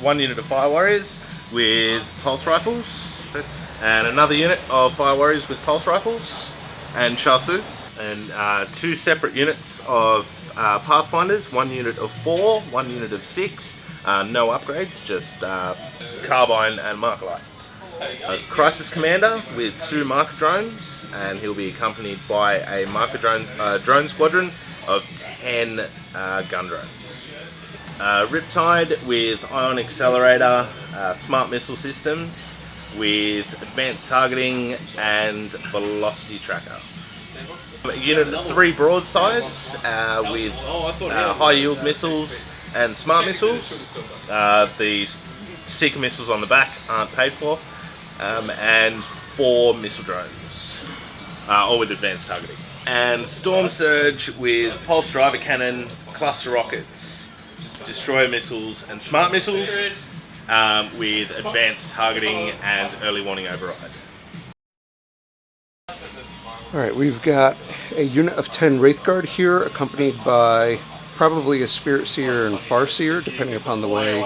one unit of Fire Warriors with pulse rifles, and another unit of Fire Warriors with pulse rifles and Chasu, and two separate units of Pathfinders, one unit of 4, one unit of 6, no upgrades, just Carbine and Marker Light. Crisis Commander with 2 marker drones, and he'll be accompanied by a marker drone squadron of 10 gun drones. Riptide with Ion Accelerator, smart missile systems with advanced targeting and velocity tracker. A unit of 3 broadsides with high yield missiles and smart missiles. The Seeker missiles on the back aren't paid for. And 4 missile drones, all with advanced targeting. And Storm Surge with pulse driver cannon, cluster rockets, destroyer missiles and smart missiles, with advanced targeting and early warning override. Alright, we've got a unit of 10 Wraith Guard here, accompanied by probably a Spirit Seer and Farseer, depending upon the way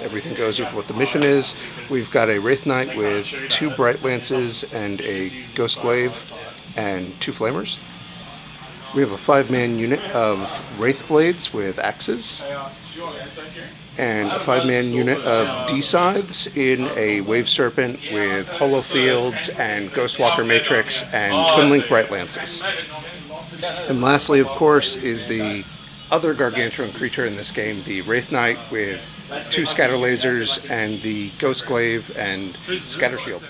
everything goes with what the mission is. We've got a Wraith Knight with 2 Bright Lances and a Ghost Glaive and 2 Flamers. We have a 5-man unit of Wraith Blades with axes, and a 5-man unit of D-Scythes in a Wave Serpent with Hollow Fields and Ghostwalker Matrix and Twin Link Bright Lances. And lastly, of course, is the other gargantuan creature in this game, the Wraith Knight with 2 scatter lasers and the Ghost Glaive and Scatter Shield.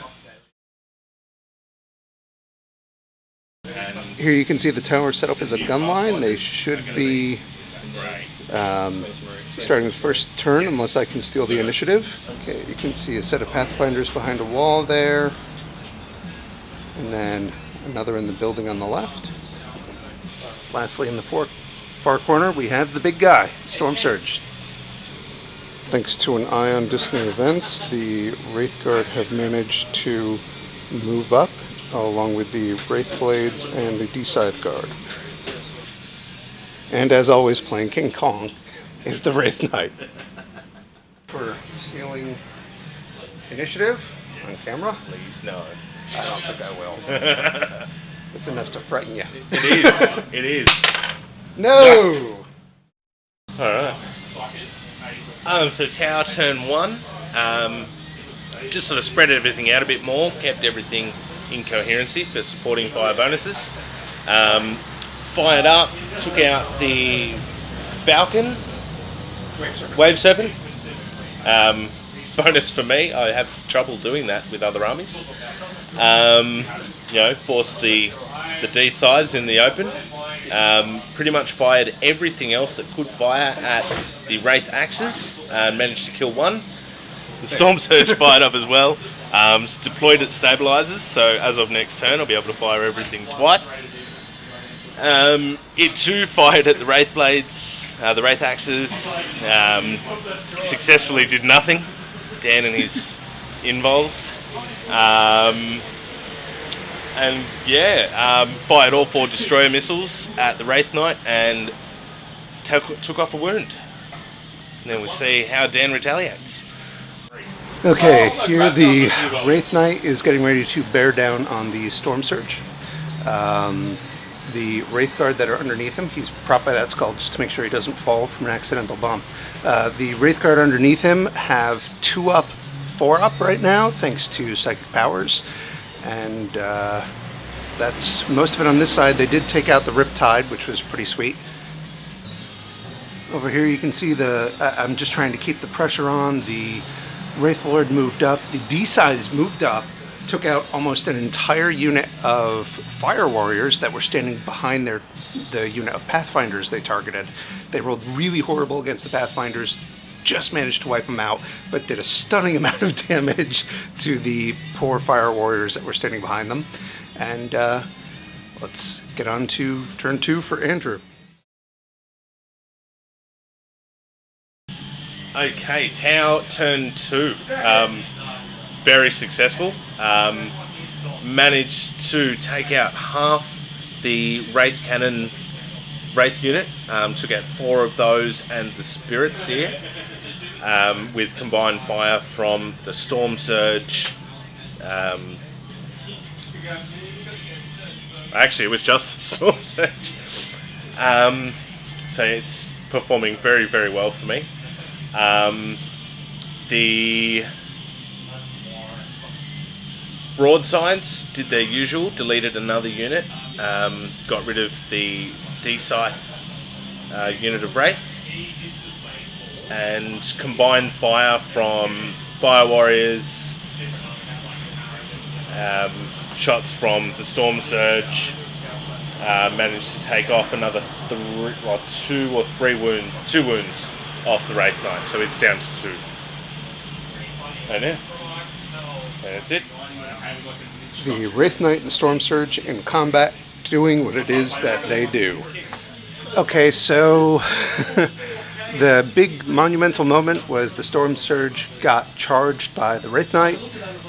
Here you can see the tower set up as a gun line. They should be starting the first turn unless I can steal the initiative. Okay, you can see a set of Pathfinders behind a wall there, and then another in the building on the left. Lastly, in the far corner, we have the big guy, Storm Surge. Thanks to an eye on distant events, the Wraith Guard have managed to move up, along with the Wraith Blades and the D-Side Guard. And as always, playing King Kong is the Wraith Knight. For stealing initiative on camera? Please, no. I don't think I will. It's enough to frighten you. It is. It is. No! Alright. So tower turn 1. Just sort of spread everything out a bit more, kept everything in coherency for supporting fire bonuses. Fired up, took out the Falcon, Wave Serpent. Bonus for me, I have trouble doing that with other armies. Forced the D-sides in the open. Pretty much fired everything else that could fire at the Wraith axes, and managed to kill 1. The Storm Surge fired up as well. Deployed its stabilizers, so as of next turn I'll be able to fire everything twice. It too fired at the Wraith Blades, the Wraith axes. Successfully did nothing. Dan and his invols. Fired all 4 destroyer missiles at the Wraith Knight and took off a wound. And then we'll see how Dan retaliates. Okay, here the Wraith Knight is getting ready to bear down on the Storm Surge. The Wraith Guard that are underneath him, he's propped by that skull just to make sure he doesn't fall from an accidental bomb. The Wraith Guard underneath him have 2 up, 4 up right now, thanks to psychic powers. And that's most of it on this side. They did take out the Riptide, which was pretty sweet. Over here you can see I'm just trying to keep the pressure on. The Wraith Lord moved up, the D-sides moved up, took out almost an entire unit of Fire Warriors that were standing behind the unit of Pathfinders they targeted. They rolled really horrible against the Pathfinders, just managed to wipe them out, but did a stunning amount of damage to the poor Fire Warriors that were standing behind them. And let's get on to turn 2 for Andrew. Okay, Tau turn 2. Very successful. Managed to take out half the Wraith Cannon Wraith unit. Took out 4 of those and the Spirit Seer. with combined fire from the Storm Surge. Actually, it was just the Storm Surge. So it's performing very, very well for me. The broadsides did their usual, deleted another unit, got rid of the D-site unit of Wraith, and combined fire from Fire Warriors, shots from the Storm Surge, managed to take off another two wounds off the Wraith Knight, so it's down to 2. And yeah, that's it. The Wraith Knight and the Storm Surge in combat doing what it is that they do. Okay, so the big monumental moment was the Storm Surge got charged by the Wraith Knight,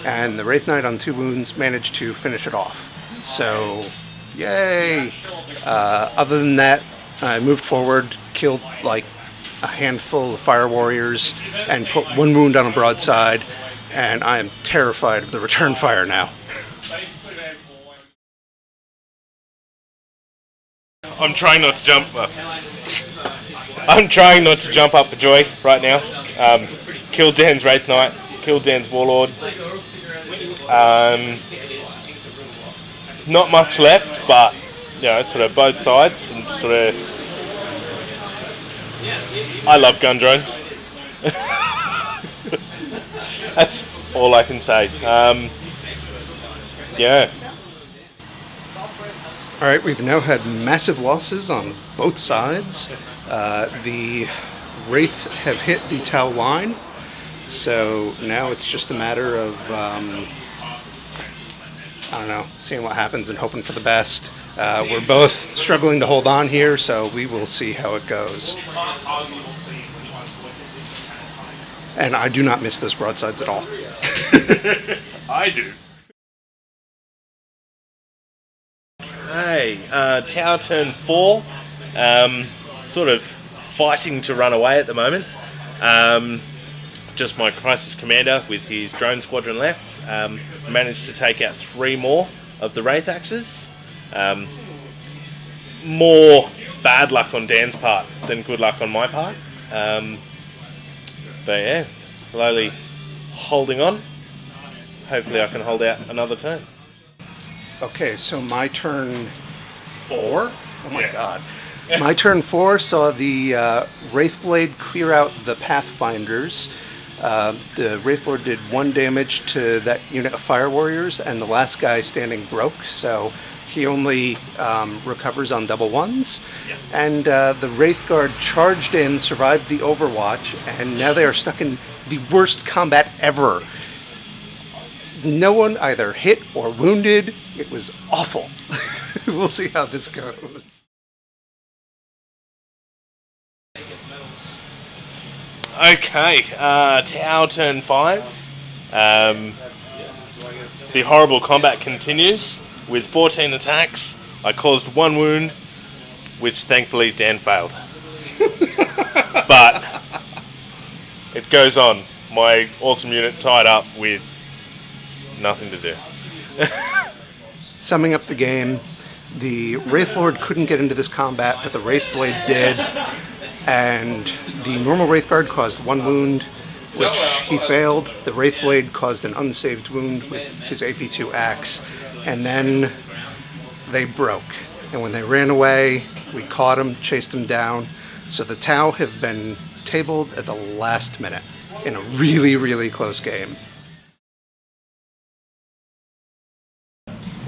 and the Wraith Knight on 2 wounds managed to finish it off. So, yay! Other than that, I moved forward, killed like a handful of Fire Warriors, and put 1 wound on a broadside, and I am terrified of the return fire now. I'm trying not to jump. I'm trying not to jump up for joy right now. Killed Dan's Wraith Knight, killed Dan's Warlord. Not much left, but you know, sort of both sides, and sort of. I love gun drones. That's all I can say. Yeah. Alright, we've now had massive losses on both sides. The Wraith have hit the Tau line, so now it's just a matter of, I don't know, seeing what happens and hoping for the best. We're both struggling to hold on here, so we will see how it goes. And I do not miss those broadsides at all. I do. Hey, Tower turn 4, sort of fighting to run away at the moment. Just my Crisis Commander with his drone squadron left, managed to take out 3 more of the Wraith Axes. More bad luck on Dan's part than good luck on my part. But yeah, slowly holding on. Hopefully I can hold out another turn. Okay, so my turn 4? Oh my god. Yeah. My turn 4 saw the Wraithblade clear out the Pathfinders. The Wraithlord did 1 damage to that unit of Fire Warriors, and the last guy standing broke, so he only recovers on double 1s. Yeah. And the Wraithguard charged in, survived the Overwatch, and now they are stuck in the worst combat ever. No one either hit or wounded. It was awful. We'll see how this goes. Okay, Tau turn 5. The horrible combat continues with 14 attacks. I caused 1 wound, which thankfully Dan failed. But it goes on. My awesome unit tied up with nothing to do. Summing up the game, the Wraithlord couldn't get into this combat, but the Wraithblade did, and the normal Wraithguard caused 1 wound, which he failed. The Wraithblade caused an unsaved wound with his AP2 axe, and then they broke. And when they ran away, we caught them, chased them down. So the Tau have been tabled at the last minute in a really, really close game.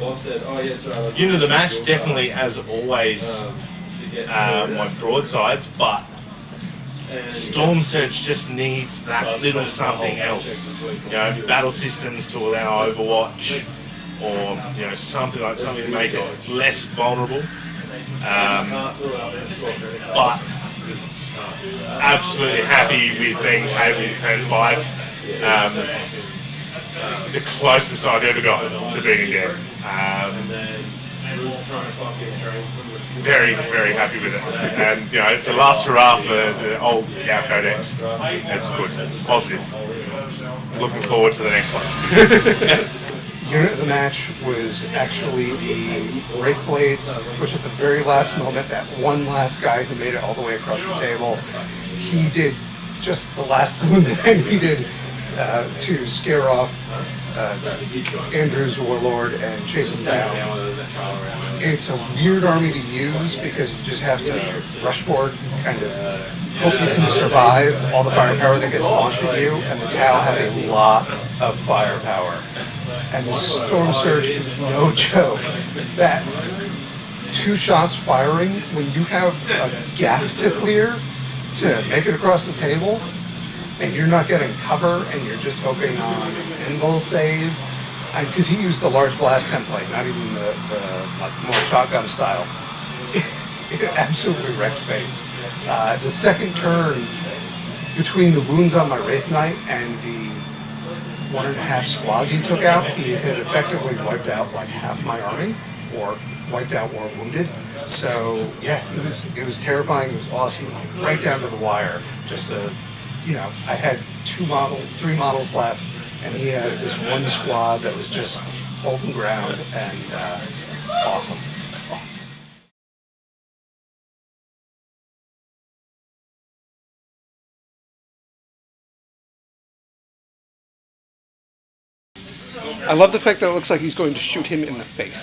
Unit of the match, definitely, as always, my broadsides, but Storm Surge just needs that little something else. You know, battle systems to allow Overwatch, or you know, something to make it less vulnerable. But absolutely happy with being tabled turn 5. The closest I've ever got to being dead. Very, very happy with it. And you know, if the last hurrah for the old Tau Codex, it's good, positive. Looking forward to the next one. Unit of the match was actually the Wraith Blades, which at the very last moment, that one last guy who made it all the way across the table, he did just the last one that I needed to scare off Andrew's Warlord and chase him down. It's a weird army to use because you just have to rush forward, kind of hope you can survive all the firepower that gets launched at you, and the Tau had a lot of firepower. And the Storm Surge is no joke. That 2 shots firing, when you have a gap to clear to make it across the table, and you're not getting cover, and you're just hoping on an anvil save, because he used the large blast template, not even the more shotgun style. It absolutely wrecked face. The second turn, between the wounds on my Wraith Knight and the 1.5 squads he took out, he had effectively wiped out like half my army, or wiped out or wounded. So yeah, it was terrifying. It was awesome, right down to the wire. Just you know, I had 3 models left, and he had this one squad that was just holding ground, and awesome. I love the fact that it looks like he's going to shoot him in the face.